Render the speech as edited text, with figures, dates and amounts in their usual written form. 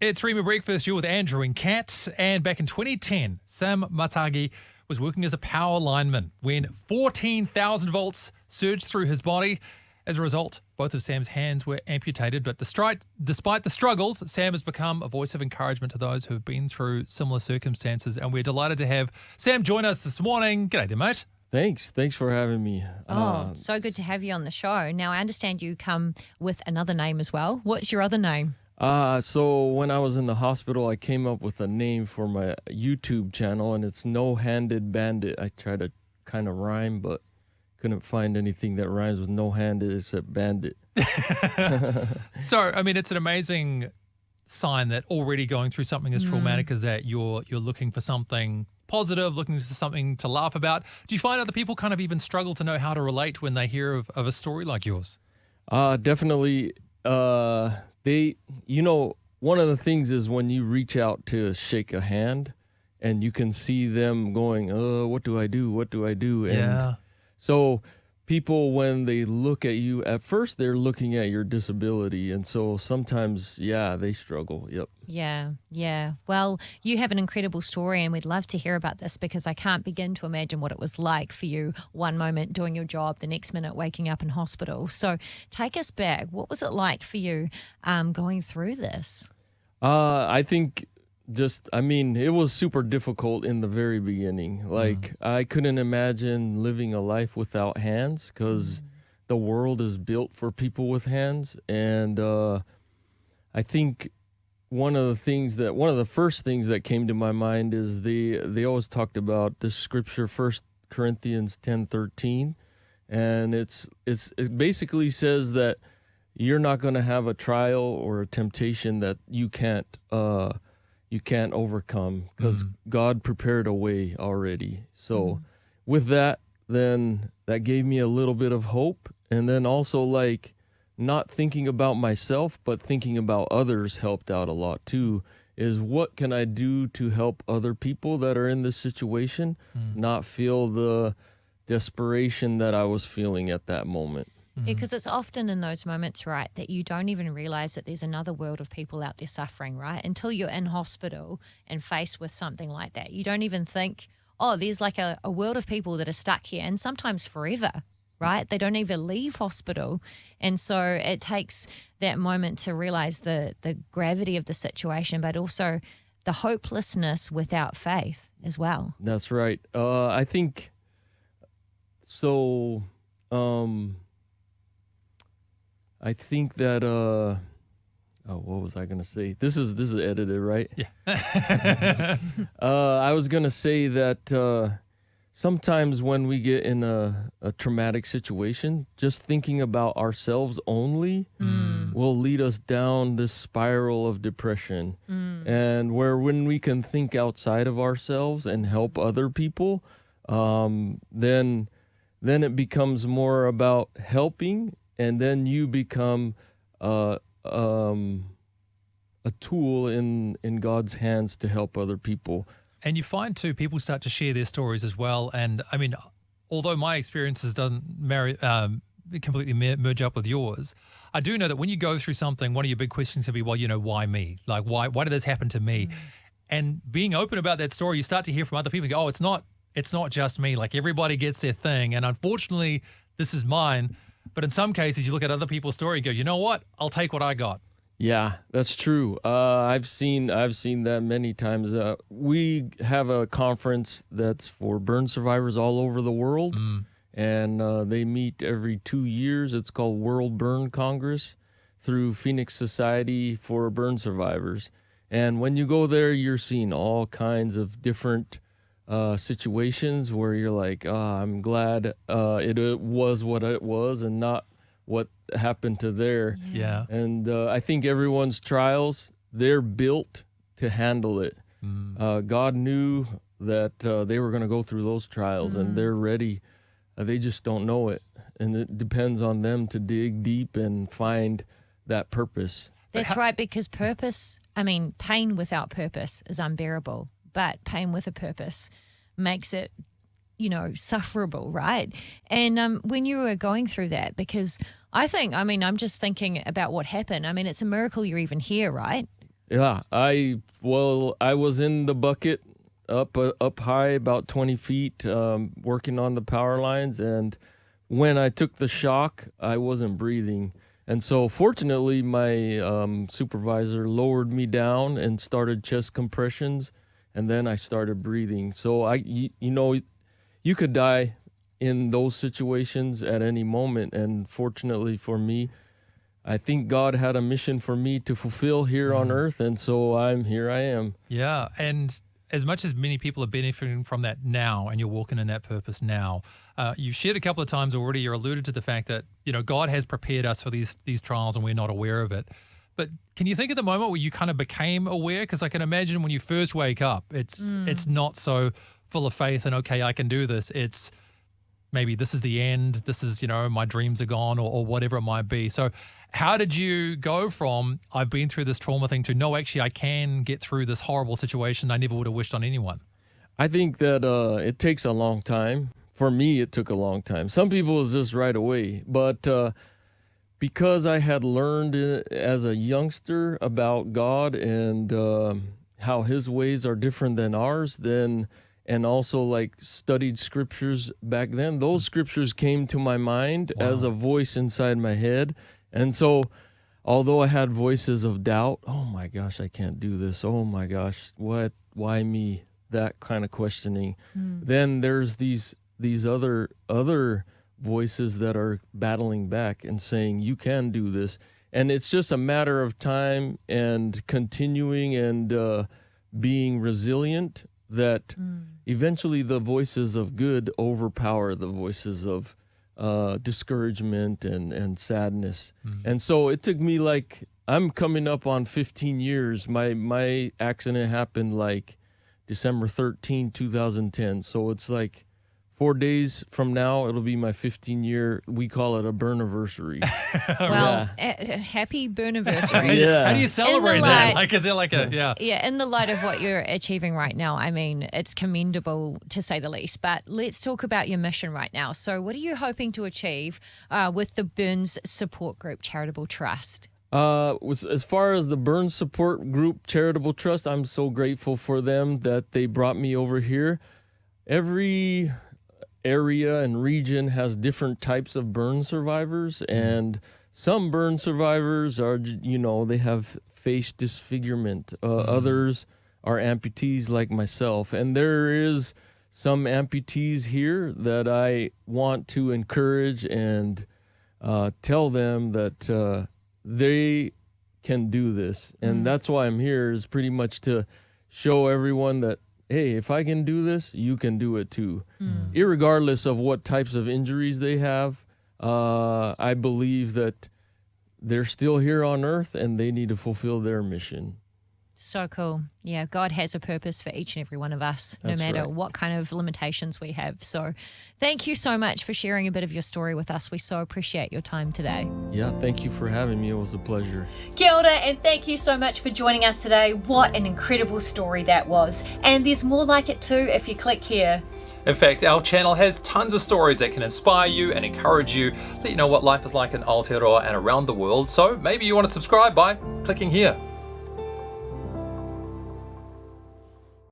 It's Rhema Breakfast. You're with Andrew and Kat. And back in 2010, Sam Matagī was working as a power lineman when 14,000 volts surged through his body. As a result, both of Sam's hands were amputated. But despite the struggles, Sam has become a voice of encouragement to those who have been through similar circumstances. And we're delighted to have Sam join us this morning. G'day there, mate. Thanks for having me. So good to have you on the show. Now, I understand you come with another name as well. What's your other name? So when I was in the hospital, I came up with a name for my YouTube channel, and it's No-Handed Bandit. I tried to kind of rhyme, but couldn't find anything that rhymes with no-handed except bandit. So, I mean, it's an amazing sign that already going through something as traumatic as that, you're looking for something positive, looking for something to laugh about. Do you find other people kind of even struggle to know how to relate when they hear of a story like yours? Definitely. One of the things is when you reach out to shake a hand and you can see them going, what do I do? What do I do? And so people, when they look at you, at first they're looking at your disability. And so sometimes, they struggle. Yep. Yeah. Well, you have an incredible story and we'd love to hear about this because I can't begin to imagine what it was like for you one moment doing your job, the next minute waking up in hospital. So take us back. What was it like for you going through this? I think it was super difficult in the very beginning. Like, I couldn't imagine living a life without hands because the world is built for people with hands. And I think one of the first things that came to my mind is they always talked about the scripture, 1 Corinthians 10:13. And it basically says that you're not going to have a trial or a temptation that you can't overcome because God prepared a way already. So with that, then that gave me a little bit of hope. And then also, like, not thinking about myself, but thinking about others helped out a lot too, is what can I do to help other people that are in this situation not feel the desperation that I was feeling at that moment. Yeah, because it's often in those moments, right, that you don't even realize that there's another world of people out there suffering, right? Until you're in hospital and faced with something like that. You don't even think, there's like a world of people that are stuck here and sometimes forever, right? They don't even leave hospital. And so it takes that moment to realize the gravity of the situation, but also the hopelessness without faith as well. That's right. I think so. I think that what was I gonna say? This is edited, right? Yeah. I was gonna say that sometimes when we get in a traumatic situation, just thinking about ourselves only will lead us down this spiral of depression. And when we can think outside of ourselves and help other people, then it becomes more about helping. And then you become a tool in God's hands to help other people. And you find, too, people start to share their stories as well. And, I mean, although my experiences doesn't completely merge up with yours, I do know that when you go through something, one of your big questions can be, why me? Like, why did this happen to me? And being open about that story, you start to hear from other people, go, it's not just me. Like, everybody gets their thing. And unfortunately, this is mine. But in some cases, you look at other people's story and go, you know what? I'll take what I got. Yeah, that's true. I've seen that many times. We have a conference that's for burn survivors all over the world, and they meet every 2 years. It's called World Burn Congress through Phoenix Society for Burn Survivors. And when you go there, you're seeing all kinds of different situations where you're like, I'm glad it was what it was and not what happened to there. Yeah. And I think everyone's trials, they're built to handle it. God knew that they were going to go through those trials and they're ready. They just don't know it. And it depends on them to dig deep and find that purpose. That's right, because pain without purpose is unbearable. But pain with a purpose makes it, sufferable, right? And when you were going through that, because I'm just thinking about what happened. I mean, it's a miracle you're even here, right? Yeah, I was in the bucket up high about 20 feet, working on the power lines, and when I took the shock, I wasn't breathing. And so fortunately, my supervisor lowered me down and started chest compressions, and then I started breathing. So you could die in those situations at any moment, and fortunately for me, I think God had a mission for me to fulfill here on earth, and so I am. Yeah, and as much as many people are benefiting from that now, and you're walking in that purpose now, you've shared a couple of times already. You're alluded to the fact that God has prepared us for these trials, and we're not aware of it. But can you think of the moment where you kind of became aware? Because I can imagine when you first wake up, it's not so full of faith and okay, I can do this. It's maybe this is the end. This is my dreams are gone, or whatever it might be. So how did you go from I've been through this trauma thing to no, actually I can get through this horrible situation I never would have wished on anyone? I think that it takes a long time. For me, it took a long time. Some people it's just right away. But because I had learned as a youngster about God and how his ways are different than ours, and also like studied scriptures back then, those scriptures came to my mind as a voice inside my head. And so although I had voices of doubt, oh my gosh, I can't do this. Oh my gosh, what? Why me? That kind of questioning. Then there's these other voices that are battling back and saying, you can do this. And it's just a matter of time and continuing and being resilient that eventually the voices of good overpower the voices of discouragement and sadness. And so it took me I'm coming up on 15 years. My accident happened December 13, 2010. So it's 4 days from now, it'll be my 15-year, we call it a burniversary. Well, happy burniversary. Yeah. How do you celebrate that? Is it Yeah, in the light of what you're achieving right now, I mean, it's commendable to say the least. But let's talk about your mission right now. So what are you hoping to achieve with the Burns Support Group Charitable Trust? As far as the Burns Support Group Charitable Trust, I'm so grateful for them that they brought me over here. Every area and region has different types of burn survivors, and some burn survivors are, they have face disfigurement. Others are amputees like myself, and there is some amputees here that I want to encourage and tell them that they can do this. And that's why I'm here, is pretty much to show everyone that, hey, if I can do this, you can do it too. Irregardless of what types of injuries they have, I believe that they're still here on earth and they need to fulfill their mission. So cool. Yeah, God has a purpose for each and every one of us, no matter what kind of limitations we have. So thank you so much for sharing a bit of your story with us. We so appreciate your time today. Yeah, thank you for having me. It was a pleasure. Kia ora, and thank you so much for joining us today. What an incredible story that was. And there's more like it too if you click here. In fact, our channel has tons of stories that can inspire you and encourage you, let you know what life is like in Aotearoa and around the world. So maybe you want to subscribe by clicking here.